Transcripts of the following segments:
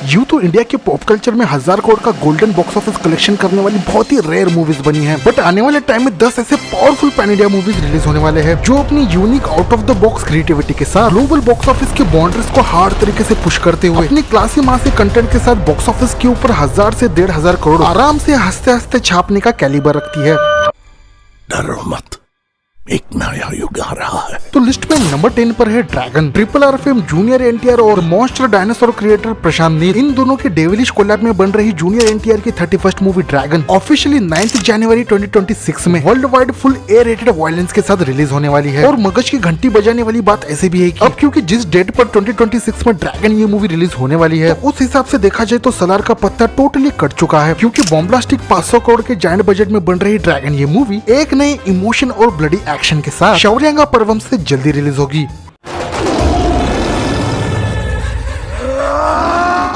यूं तो इंडिया के पॉप कल्चर में 1000 करोड़ का गोल्डन बॉक्स ऑफिस कलेक्शन करने वाली बहुत ही रेयर मूवीज बनी हैं, बट आने वाले टाइम में 10 ऐसे powerful pan India movies release होने वाले हैं जो अपनी unique out of the box creativity के साथ ग्लोबल बॉक्स ऑफिस के बाउंड्रीज को हार्ड तरीके से पुश करते हुए अपनी क्लासी मासी कंटेंट के साथ बॉक्स ऑफिस के ऊपर 1000 से 1500 करोड़ आराम से हंसते हंसते छापने का कैलिबर रखती है। डरो मत, एक नया युग आ रहा है। तो लिस्ट में नंबर 10 पर है dragon. RRR fame junior NTR और monster dinosaur creator Prashanth Neel, इन दोनों के डेविलिश कोलैब में बन रही जूनियर एनटीआर की 31st मूवी ड्रैगन ऑफिशियली 9 जनवरी 2026 में world wide full A rated violence के साथ रिलीज होने वाली है। और मगज की घंटी बजाने वाली बात ऐसे भी है कि अब क्योंकि जिस डेट पर 2026 में ड्रैगन ये मूवी रिलीज होने वाली है, तो उस हिसाब से देखा जाए तो सलार का पत्ता टोटली कट चुका है, क्योंकि बॉम्ब्लास्टिक 500 करोड़ के जायंट बजट में बन रही ड्रैगन ये मूवी एक नए इमोशन और ब्लडी एक्शन के साथ शौर्यांगा पर्वम से जल्दी रिलीज होगी।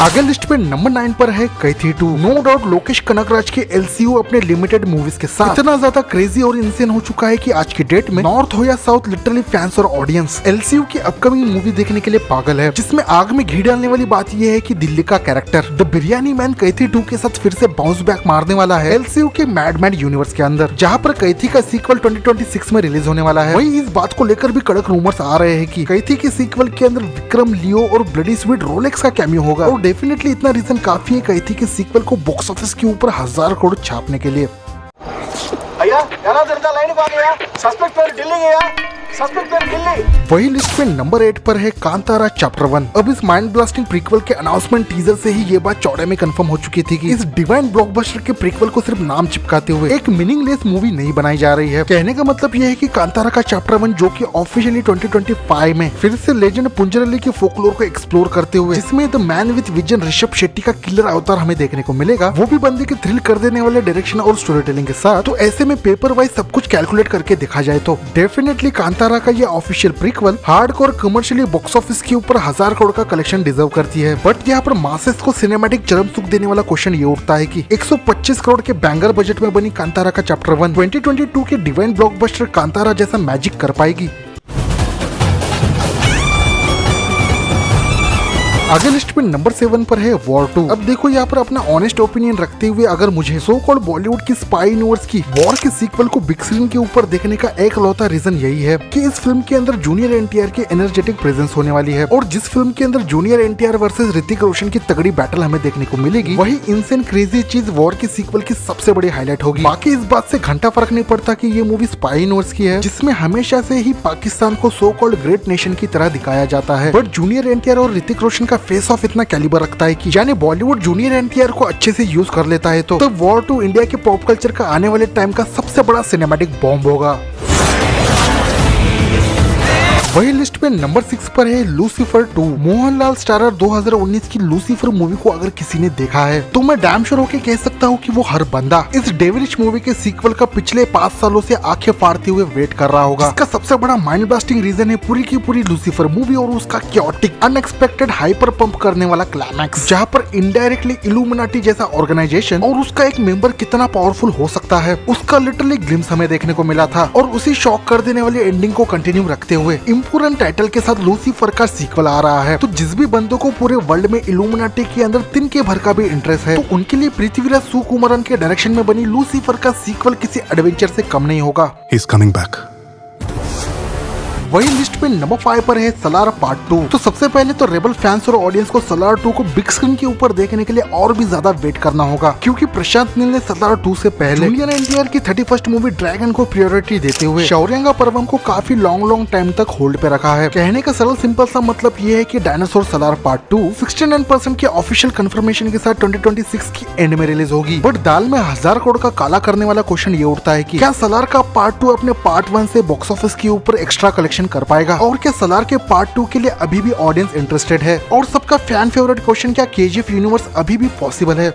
आगे लिस्ट पे नंबर 9 पर है कैथी 2। नो डाउट लोकेश कनगराज के एलसीयू अपने लिमिटेड मूवीज के साथ इतना ज्यादा क्रेजी और इंसेन हो चुका है कि आज की डेट में नॉर्थ हो या साउथ लिटरली फैंस और ऑडियंस एलसीयू की अपकमिंग मूवी देखने के लिए पागल है, जिसमें आग में घी डालने वाली बात यह है कि दिल्ली का कैरेक्टर द बिरयानी मैन कैथी 2 के साथ फिर से बाउंस बैक मारने वाला है एलसीयू के मैड मैड यूनिवर्स के अंदर, जहाँ पर कैथी का सीक्वल 2026 में रिलीज होने वाला है। वही इस बात को लेकर भी कड़क रूमर्स आ रहे हैं कि कैथी के सीक्वल के अंदर विक्रम लियो और ब्लडी स्वीट रोलेक्स का कैमियो होगा, और डेफिनेटली इतना रीजन काफी है कैथी के सीक्वल को बॉक्स ऑफिस के ऊपर 1000 करोड़ छापने के लिए। वही लिस्ट में नंबर 8 पर है कांतारा चैप्टर 1। अब इस माइंड ब्लास्टिंग प्रीक्वल के अनाउंसमेंट टीजर से ही ये बात चौड़े में कंफर्म हो चुकी थी कि इस डिवाइन ब्लॉकबस्टर के प्रीक्वल को सिर्फ नाम चिपकाते हुए एक मीनिंगलेस मूवी नहीं बनाई जा रही है। कहने का मतलब ये है कि कांतारा का चैप्टर 1 जो कि ऑफिशियली 2025 में फिर से लेजेंड पुंजरली के फोकलोर को एक्सप्लोर करते हुए, जिसमें the man with vision Rishabh Shetty का किलर अवतार हमें देखने को मिलेगा, वो भी बंदे के थ्रिल कर देने वाले डायरेक्शन और स्टोरी टेलिंग के साथ। तो ऐसे में पेपर वाइज सब कुछ कैलकुलेट करके देखा जाए तो डेफिनेटली कांतारा का ये official prequel hardcore commercially box office के ऊपर 1000 करोड़ का कलेक्शन डिजर्व करती है। बट यहाँ पर मासेस को सिनेमैटिक चरम सुख देने वाला क्वेश्चन ये उठता है कि 125 करोड़ के बैंगर बजट में बनी कांतारा का चैप्टर 1 2022 के डिवाइन ब्लॉकबस्टर कांतारा जैसा मैजिक कर पाएगी। आगे लिस्ट में नंबर 7 पर है वॉर 2। अब देखो यहाँ पर अपना ऑनेस्ट ओपिनियन रखते हुए अगर मुझे सो कॉल्ड बॉलीवुड की स्पाई यूनिवर्स की वॉर के सीक्वल को बिग स्क्रीन के ऊपर देखने का एक लौता रीजन यही है कि इस फिल्म के अंदर जूनियर एनटीआर की एनर्जेटिक प्रेजेंस होने वाली है, और जिस फिल्म के अंदर जूनियर एनटीआर वर्सेस ऋतिक रोशन की तगड़ी बैटल हमें देखने को मिलेगी, वही इंसेन क्रेजी चीज वॉर के सीक्वल की सबसे बड़ी हाईलाइट होगी। बाकी इस बात से घंटा फर्क नहीं पड़ता कि ये मूवी स्पाई यूनिवर्स की है, जिसमें हमेशा से ही पाकिस्तान को सो कॉल्ड ग्रेट नेशन की तरह दिखाया जाता है, बट जूनियर एनटीआर और ऋतिक रोशन का फेस ऑफ इतना कैलिबर रखता है कि यानी बॉलीवुड जूनियर एनटीआर को अच्छे से यूज कर लेता है, तो वॉर 2 इंडिया के पॉप कल्चर का आने वाले टाइम का सबसे बड़ा सिनेमैटिक बॉम्ब होगा। वही लिस्ट में नंबर 6 पर है लूसीफर 2। मोहनलाल स्टारर 2019 की लूसीफर मूवी को अगर किसी ने देखा है तो मैं डैम श्योर होके कह सकता हूँ कि वो हर बंदा इस डेविलिश मूवी के सीक्वल का पिछले 5 सालों से आंखें फाड़ते हुए वेट कर रहा होगा। इसका सबसे बड़ा माइंड ब्लास्टिंग रीजन है पूरी की पूरी लूसीफर मूवी और उसका क्योटिक अनएक्सपेक्टेड हाइपर पंप करने वाला क्लाइमैक्स, जहाँ पर इनडायरेक्टली इल्यूमिनाटी जैसा ऑर्गेनाइजेशन और उसका एक मेंबर कितना पावरफुल हो सकता है उसका लिटरली ग्लिम्स हमें देखने को मिला था, और उसी शॉक कर देने वाली एंडिंग को कंटिन्यू रखते हुए इम्पोर्टेंट टाइटल के साथ लूसीफर का सीक्वल आ रहा है। तो जिस भी बंदों को पूरे वर्ल्ड में इल्यूमिनाटी के अंदर तिनके भर का भी इंटरेस्ट है, तो उनके लिए पृथ्वीराज सुकुमारन के डायरेक्शन में बनी लूसीफर का सीक्वल किसी एडवेंचर से कम नहीं होगा। He's coming back. वही लिस्ट पे नंबर 5 पर है सलार पार्ट 2। तो सबसे पहले तो रेबल फैंस और ऑडियंस को सलार 2 को बिग स्क्रीन के ऊपर देखने के लिए और भी ज्यादा वेट करना होगा, क्योंकि प्रशांत नील ने सलार 2 से पहले जूनियर एनटीआर की 31st मूवी ड्रैगन को प्रायोरिटी देते हुए शौर्यांगा पर्वम को काफी लॉन्ग टाइम तक होल्ड पे रखा है। कहने का सरल सिंपल सा मतलब ये है कि डायनासोर सलार पार्ट 2 69% के ऑफिशियल कंफर्मेशन के साथ 2026 की एंड में रिलीज होगी। बट दाल में 1000 करोड़ का काला करने वाला क्वेश्चन ये उठता है कि क्या सलार का पार्ट 2 अपने पार्ट 1 से बॉक्स ऑफिस के ऊपर एक्स्ट्रा कलेक्शन कर पाएगा, और क्या सलार के पार्ट 2 के लिए अभी भी ऑडियंस इंटरेस्टेड है, और सबका फैन फेवरेट क्वेश्चन क्या केजीएफ यूनिवर्स अभी भी पॉसिबल है।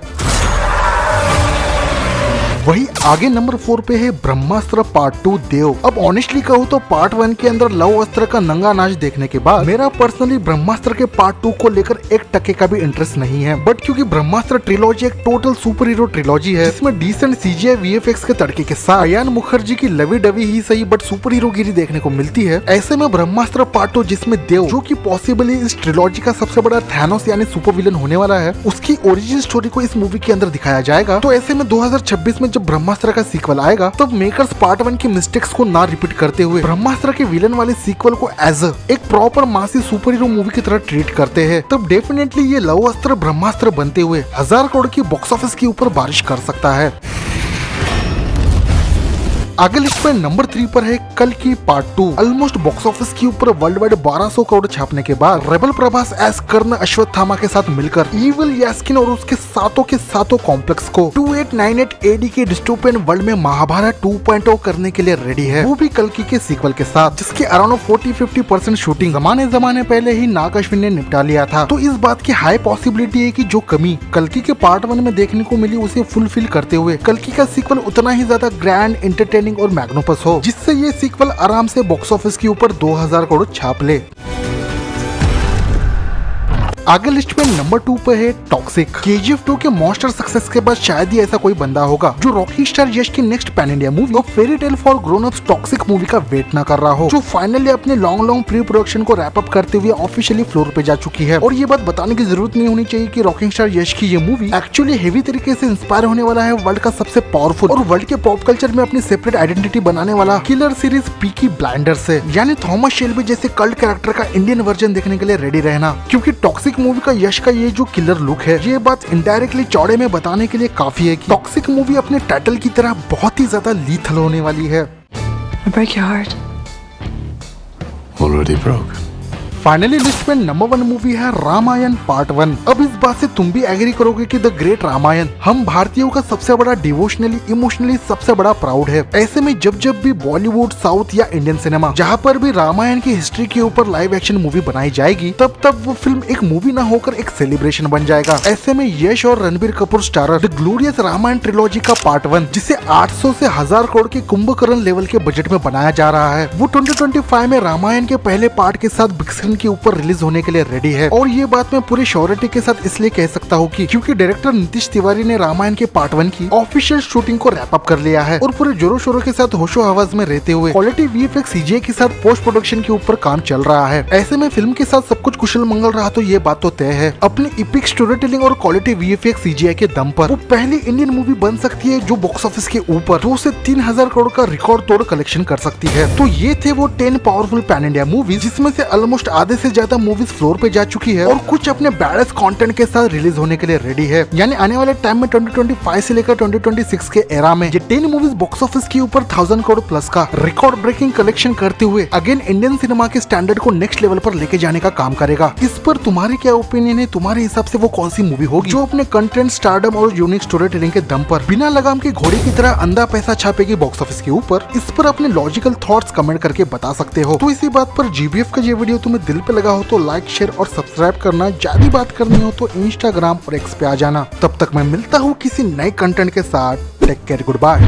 वही आगे नंबर 4 पे है ब्रह्मास्त्र पार्ट 2 देव। अब ऑनेस्टली कहूँ तो पार्ट 1 के अंदर लव अस्त्र का नंगा नाच देखने के बाद मेरा पर्सनली ब्रह्मास्त्र के पार्ट 2 को लेकर 1% का भी इंटरेस्ट नहीं है। बट क्योंकि ब्रह्मास्त्र ट्रिलॉजी एक टोटल सुपर हीरो ट्रिलॉजी है जिसमें डिसेंट सीजीआई वीएफएक्स के तड़के के साथ अयान मुखर्जी की लवी डवी ही सही बट सुपर हीरो गिरी देखने को मिलती है, ऐसे में ब्रह्मास्त्र पार्ट 2 जिसमें देव जो कि पॉसिबली इस ट्रिलॉजी का सबसे बड़ा थैनोस यानी सुपर विलन होने वाला है, उसकी ओरिजिन स्टोरी को इस मूवी के अंदर दिखाया जाएगा। तो ऐसे में 2026 में जब ब्रह्मास्त्र का सीक्वल आएगा तब मेकर्स पार्ट 1 की मिस्टेक्स को ना रिपीट करते हुए ब्रह्मास्त्र के विलन वाले सीक्वल को एज एक प्रॉपर मासी सुपर हीरो मूवी की तरह ट्रीट करते हैं, तब डेफिनेटली ये लव अस्त्र ब्रह्मास्त्र बनते हुए 1000 करोड़ की बॉक्स ऑफिस के ऊपर बारिश कर सकता है। आगे लिस्ट में नंबर 3 पर है कल की पार्ट 2। ऑलमोस्ट बॉक्स ऑफिस के ऊपर वर्ल्ड वाइड 1200 करोड़ छापने के बाद रेबल प्रभास एस कर्ण अश्वत्थामा के साथ मिलकर इविल यास्किन और उसके सातों के सातों कॉम्प्लेक्स को 2898 एडी के डिस्टोपियन वर्ल्ड में महाभारत 2.0 करने के लिए रेडी है, वो भी कल्कि के सीक्वल के साथ, जिसके अराउंड 40-50% शूटिंग जमाने पहले ही नाग अश्विन ने निपटा लिया था। तो इस बात की हाई पॉसिबिलिटी है कि जो कमी कल्कि के पार्ट 1 में देखने को मिली उसे फुलफिल करते हुए कल्कि का सीक्वल उतना ही ज्यादा ग्रैंड एंटरटेनिंग और मैग्नोपस हो, जिससे ये सीक्वल आराम से बॉक्स ऑफिस के ऊपर 2000 करोड़ छाप ले। आगे लिस्ट में नंबर 2 पे है टॉक्सिक। KGF 2 के मॉन्स्टर सक्सेस के बाद शायद ही ऐसा कोई बंदा होगा जो रॉकी स्टार यश की नेक्स्ट पैन इंडिया मूवी और fairy tale for grown ups toxic movie का वेट ना कर रहा हो, जो फाइनली अपने लॉन्ग प्री प्रोडक्शन को रैप अप करते हुए ऑफिशियली फ्लोर पे जा चुकी है। और ये बात बताने की जरूरत नहीं होनी चाहिए कि रॉकिंग स्टार यश की ये मूवी एक्चुअली हेवी तरीके से इंस्पायर होने वाला है वर्ल्ड का सबसे पावरफुल और वर्ल्ड के पॉप कल्चर में अपनी सेपरेट आइडेंटिटी बनाने वाला किलर सीरीज पीकी ब्लाइंडर्स से, यानी थॉमस शेल्बी जैसे कल्ट कैरेक्टर का इंडियन वर्जन देखने के लिए रेडी रहना, क्योंकि टॉक्सिक मूवी का यश का ये जो किलर लुक है ये बात इनडायरेक्टली चौड़े में बताने के लिए काफी है कि टॉक्सिक मूवी अपने टाइटल की तरह बहुत ही ज्यादा लीथल होने वाली है। I break your heart. Already broke. Finally list में नंबर 1 मूवी है रामायण पार्ट 1। अब इस बात से तुम भी एग्री करोगे कि द ग्रेट रामायण हम भारतीयों का सबसे बड़ा डिवोशनली इमोशनली सबसे बड़ा प्राउड है। ऐसे में जब भी बॉलीवुड साउथ या इंडियन सिनेमा जहाँ पर भी रामायण की हिस्ट्री के ऊपर लाइव एक्शन मूवी बनाई जाएगी तब वो फिल्म एक मूवी ना होकर एक सेलिब्रेशन बन जाएगा। ऐसे में यश और Ranbir Kapoor starrer the glorious Ramayana trilogy का पार्ट 1 जिसे 800 से 1000 करोड़ के कुंभकर्ण लेवल के बजट में बनाया जा रहा है, वो 2025 में रामायण के पहले पार्ट के साथ बिग स्क्रीन के ऊपर रिलीज होने के लिए रेडी है। और ये बात मैं पूरी श्योरिटी के साथ इसलिए कह सकता हूँ कि क्योंकि डायरेक्टर नीतीश तिवारी ने रामायण के पार्ट 1 की ऑफिशियल शूटिंग को रैप अप कर लिया है और पूरे जोरों शोरों के साथ होशो हवास में रहते हुए क्वालिटी वीएफएक्स सीजीआई के साथ पोस्ट प्रोडक्शन के ऊपर काम चल रहा है। ऐसे में फिल्म के साथ सब कुछ कुशल मंगल रहा तो ये बात तो तय है अपनी इपिक स्टोरी टेलिंग और क्वालिटी वीएफएक्स सीजीआई के दम पर वो पहली इंडियन मूवी बन सकती है जो बॉक्स ऑफिस के ऊपर 2 से 3000 करोड़ का रिकॉर्ड तोड़ कलेक्शन कर सकती है। तो ये थे वो 10 पावरफुल पैन इंडिया मूवीज जिसमें से ऑलमोस्ट आधे से ज्यादा मूवीज फ्लोर पे जा चुकी है और कुछ अपने बैडेस्ट कंटेंट के साथ रिलीज होने के लिए रेडी है। यानी आने वाले टाइम में 2025 से लेकर 2026 के एरा में ये 10 मूवीज बॉक्स ऑफिस के ऊपर 1000 करोड़ प्लस का रिकॉर्ड ब्रेकिंग कलेक्शन करते हुए अगेन इंडियन सिनेमा के स्टैंडर्ड को नेक्स्ट लेवल पर लेके जाने का काम करेगा। इस पर तुम्हारी क्या ओपिनियन है? तुम्हारे हिसाब से वो कौन सी मूवी होगी जो अपने कंटेंट, स्टारडम और यूनिक स्टोरी टेलिंग के दम पर बिना लगाम के घोड़े की तरह अंधा पैसा छापेगी बॉक्स ऑफिस के ऊपर? इस पर अपने लॉजिकल थॉट्स कमेंट करके बता सकते हो। तो इसी बात पर जीबीएफ का ये वीडियो तुम्हें दिल पे लगा हो तो लाइक, शेयर और सब्सक्राइब करना। ज्यादा बात करनी हो तो इंस्टाग्राम और एक्स पे आ जाना। तब तक मैं मिलता हूँ किसी नए कंटेंट के साथ। Take care, good bye.